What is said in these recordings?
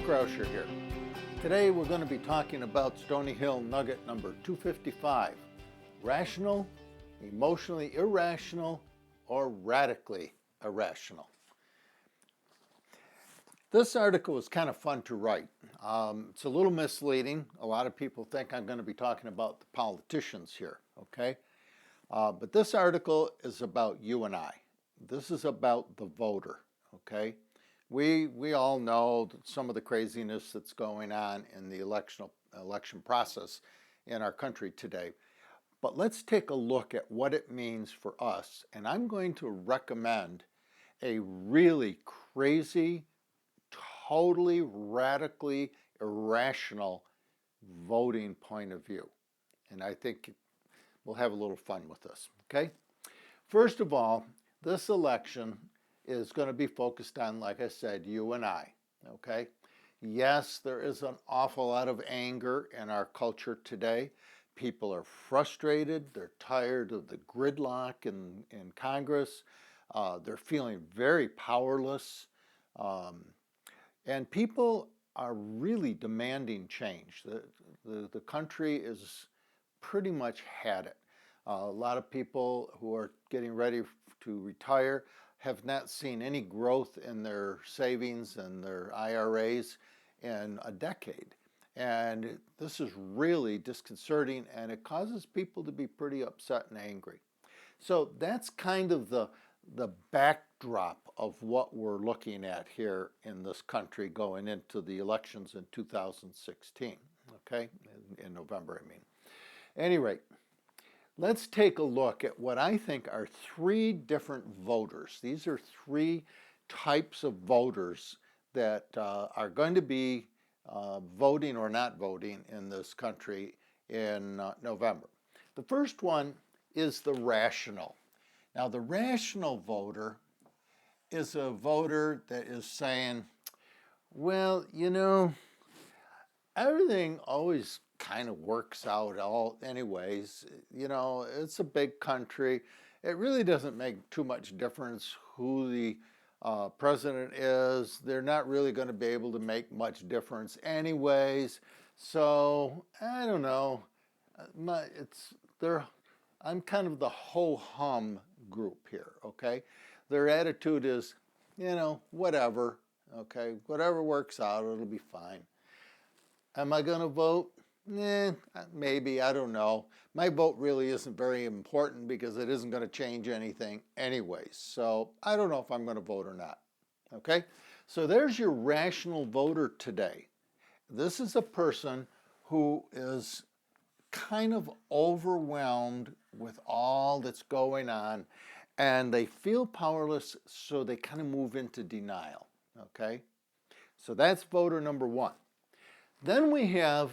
Rauscher here. Today we're going to be talking about Stony Hill nugget number 255. Rational, emotionally irrational, or radically irrational. This article is kind of fun to write. It's a little misleading. A lot of people think I'm going to be talking about the politicians here, okay? But this article is about you and I. This is about the voter, okay? We all know some of the craziness that's going on in the election process in our country today. But let's take a look at what it means for us. And I'm going to recommend a really crazy, totally radically irrational voting point of view. And I think we'll have a little fun with this, okay? First of all, this election is going to be focused on, like I said, you and I, okay? Yes, there is an awful lot of anger in our culture today. People are frustrated. They're tired of the gridlock in Congress. They're feeling very powerless. And people are really demanding change. The country is pretty much had it. A lot of people who are getting ready to retire have not seen any growth in their savings and their IRAs in a decade. And this is really disconcerting, and it causes people to be pretty upset and angry. So that's kind of the backdrop of what we're looking at here in this country going into the elections in 2016, okay? In November, I mean. At any rate, let's take a look at what I think are three different voters. These are three types of voters that are going to be voting or not voting in this country in November. The first one is the rational. Now, the rational voter is a voter that is saying, well, you know, everything always kind of works out all anyways. You know, it's a big country. It really doesn't make too much difference who the president is. They're not really going to be able to make much difference anyways. So I don't know. I'm kind of the ho-hum group here, okay? Their attitude is, you know, whatever, okay? Whatever works out, it'll be fine. Am I going to vote? Maybe, I don't know. My vote really isn't very important because it isn't going to change anything anyways. So I don't know if I'm going to vote or not, okay? So there's your rational voter today. This is a person who is kind of overwhelmed with all that's going on, and they feel powerless, so they kind of move into denial, okay? So that's voter number one. Then we have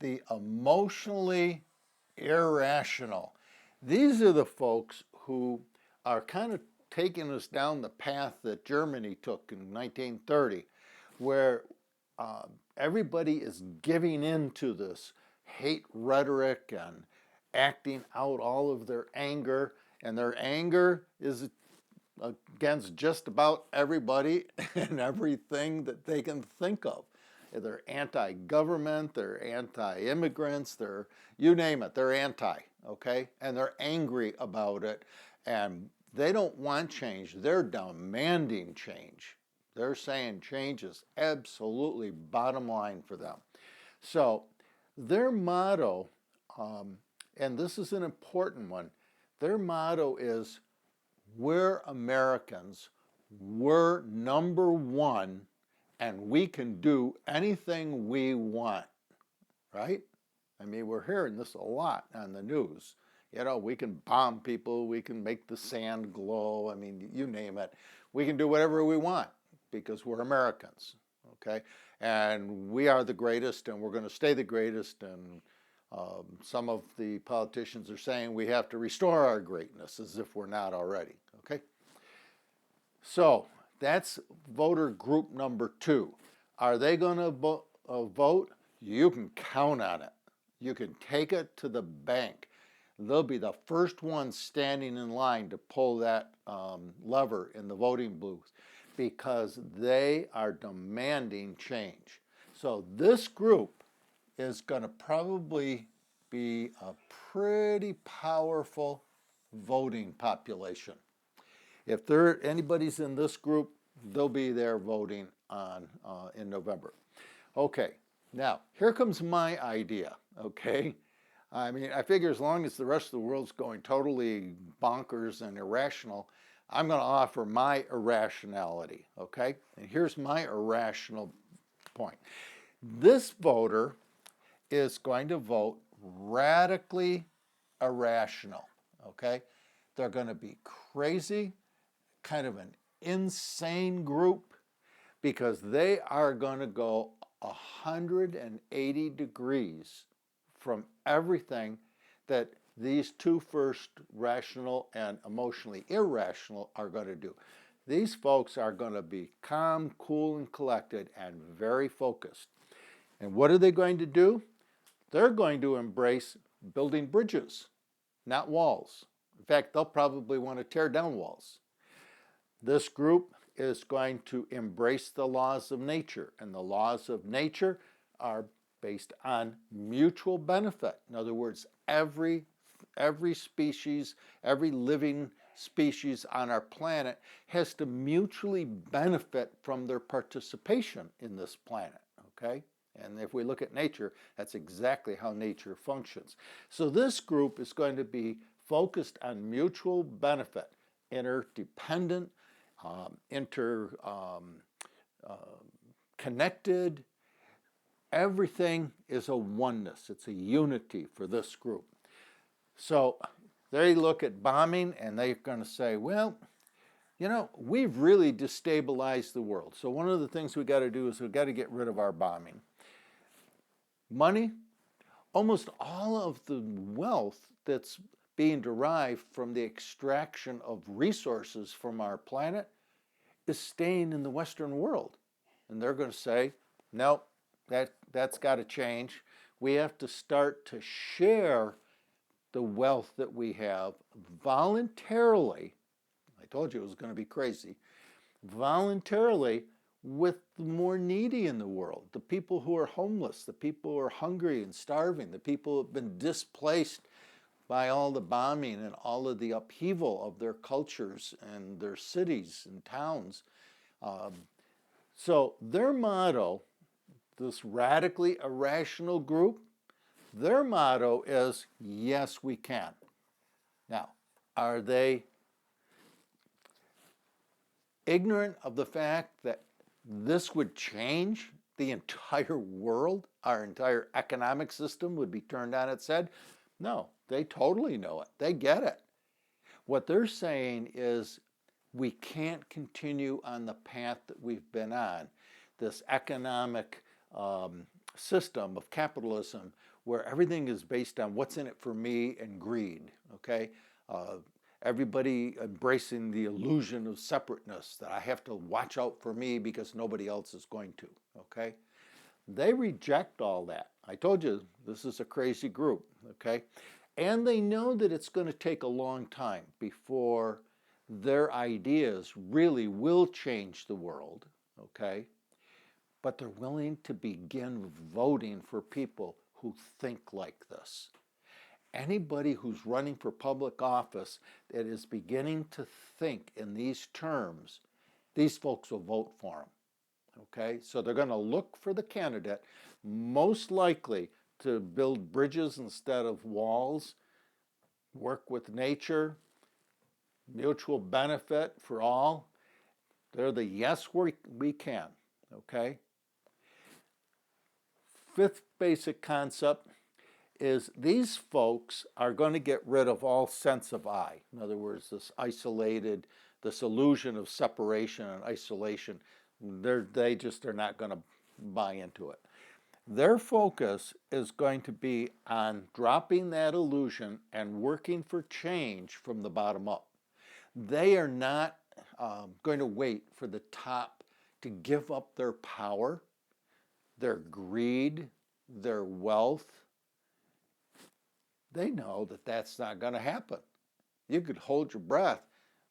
the emotionally irrational. These are the folks who are kind of taking us down the path that Germany took in 1930, where everybody is giving in to this hate rhetoric and acting out all of their anger, and their anger is against just about everybody and everything that they can think of. They're anti-government, they're anti-immigrants, they're, you name it, they're anti, okay? And they're angry about it, and they don't want change, they're demanding change. They're saying change is absolutely bottom line for them. So their motto, and this is an important one, their motto is, we're Americans, we're number one, and we can do anything we want, right? I mean, we're hearing this a lot on the news. You know, we can bomb people, we can make the sand glow, I mean, you name it. We can do whatever we want because we're Americans, okay? And we are the greatest, and we're going to stay the greatest, and some of the politicians are saying we have to restore our greatness as if we're not already, okay? So that's voter group number two. Are they going to vote? You can count on it. You can take it to the bank. They'll be the first ones standing in line to pull that lever in the voting booth because they are demanding change. So this group is going to probably be a pretty powerful voting population. If anybody's in this group, they'll be there voting on in November. Okay, now here comes my idea. Okay, I mean, I figure as long as the rest of the world's going totally bonkers and irrational, I'm going to offer my irrationality. Okay, and here's my irrational point. This voter is going to vote radically irrational. Okay, they're going to be crazy, kind of an insane group, because they are going to go 180 degrees from everything that these two first, rational and emotionally irrational, are going to do. These folks are going to be calm, cool, and collected and very focused. And what are they going to do? They're going to embrace building bridges, not walls. In fact, they'll probably want to tear down walls. This group is going to embrace the laws of nature, and the laws of nature are based on mutual benefit. In other words, every species, every living species on our planet has to mutually benefit from their participation in this planet, okay? And if we look at nature, that's exactly how nature functions. So this group is going to be focused on mutual benefit, interdependent, connected. Everything is a oneness. It's a unity for this group. So they look at bombing and they're going to say, well, you know, we've really destabilized the world. So one of the things we got to do is we've got to get rid of our bombing. Money, almost all of the wealth that's being derived from the extraction of resources from our planet is staying in the Western world. And they're going to say, no, that's got to change. We have to start to share the wealth that we have voluntarily. I told you it was going to be crazy. Voluntarily with the more needy in the world, the people who are homeless, the people who are hungry and starving, the people who have been displaced by all the bombing and all of the upheaval of their cultures and their cities and towns. So their motto, this radically irrational group, their motto is, yes, we can. Now, are they ignorant of the fact that this would change the entire world? Our entire economic system would be turned on its head? No, they totally know it. They get it. What they're saying is we can't continue on the path that we've been on, this economic system of capitalism where everything is based on what's in it for me and greed, okay? Everybody embracing the illusion of separateness, that I have to watch out for me because nobody else is going to, okay? They reject all that. I told you this is a crazy group, okay? And they know that it's going to take a long time before their ideas really will change the world, okay? But they're willing to begin voting for people who think like this. Anybody who's running for public office that is beginning to think in these terms, these folks will vote for them. Okay, so they're going to look for the candidate most likely to build bridges instead of walls, work with nature, mutual benefit for all. They're the yes, we can. Okay. Fifth basic concept is these folks are going to get rid of all sense of I. In other words, this illusion of separation and isolation. They just are not going to buy into it. Their focus is going to be on dropping that illusion and working for change from the bottom up. They are not going to wait for the top to give up their power, their greed, their wealth. They know that that's not going to happen. You could hold your breath.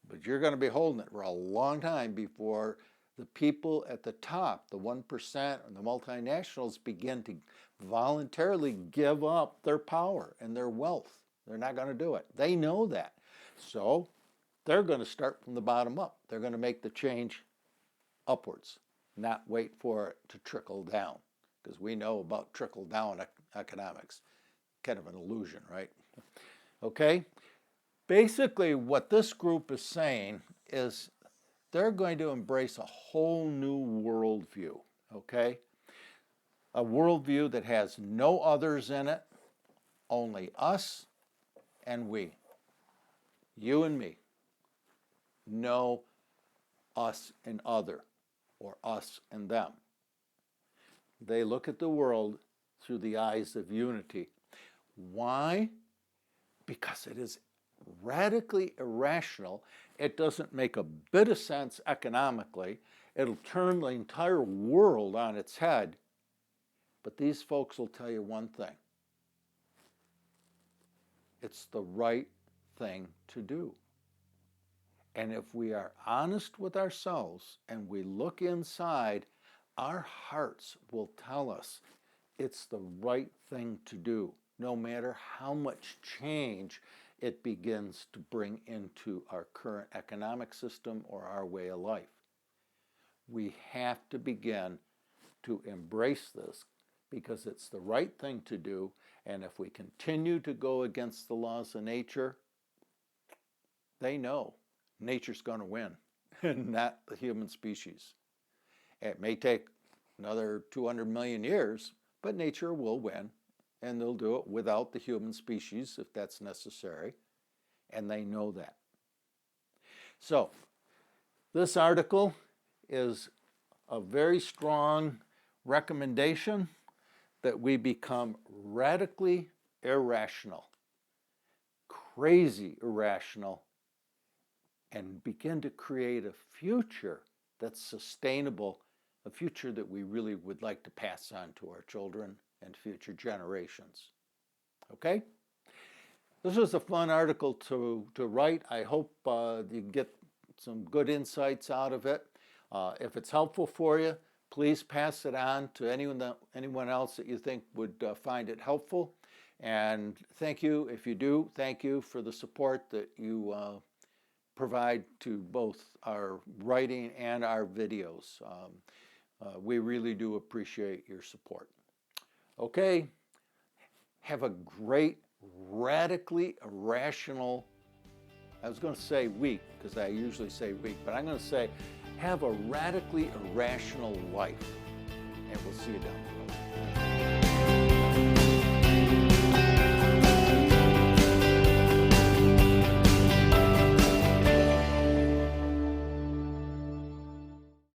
But you're going to be holding it for a long time before the people at the top, the 1% and the multinationals, begin to voluntarily give up their power and their wealth. They're not going to do it. They know that. So they're going to start from the bottom up. They're going to make the change upwards, not wait for it to trickle down, because we know about trickle down economics. Kind of an illusion, right? Okay? Basically, what this group is saying is they're going to embrace a whole new worldview, okay? A worldview that has no others in it, only us and we. You and me. No us and other, or us and them. They look at the world through the eyes of unity. Why? Because it is radically irrational. It doesn't make a bit of sense economically. It'll turn the entire world on its head. But these folks will tell you one thing. It's the right thing to do. And if we are honest with ourselves and we look inside, our hearts will tell us it's the right thing to do, no matter how much change it begins to bring into our current economic system or our way of life. We have to begin to embrace this because it's the right thing to do, and if we continue to go against the laws of nature, they know nature's going to win, not the human species. It may take another 200 million years, but nature will win, and they'll do it without the human species if that's necessary, and they know that. So, this article is a very strong recommendation that we become radically irrational, crazy irrational, and begin to create a future that's sustainable, a future that we really would like to pass on to our children and future generations. Okay? This was a fun article to write. I hope you get some good insights out of it. If it's helpful for you, please pass it on to anyone else that you think would find it helpful. And thank you, if you do, thank you for the support that you provide to both our writing and our videos. We really do appreciate your support. Okay, have a great, radically irrational, I was going to say week, because I usually say week, but I'm going to say have a radically irrational life. And we'll see you down the road.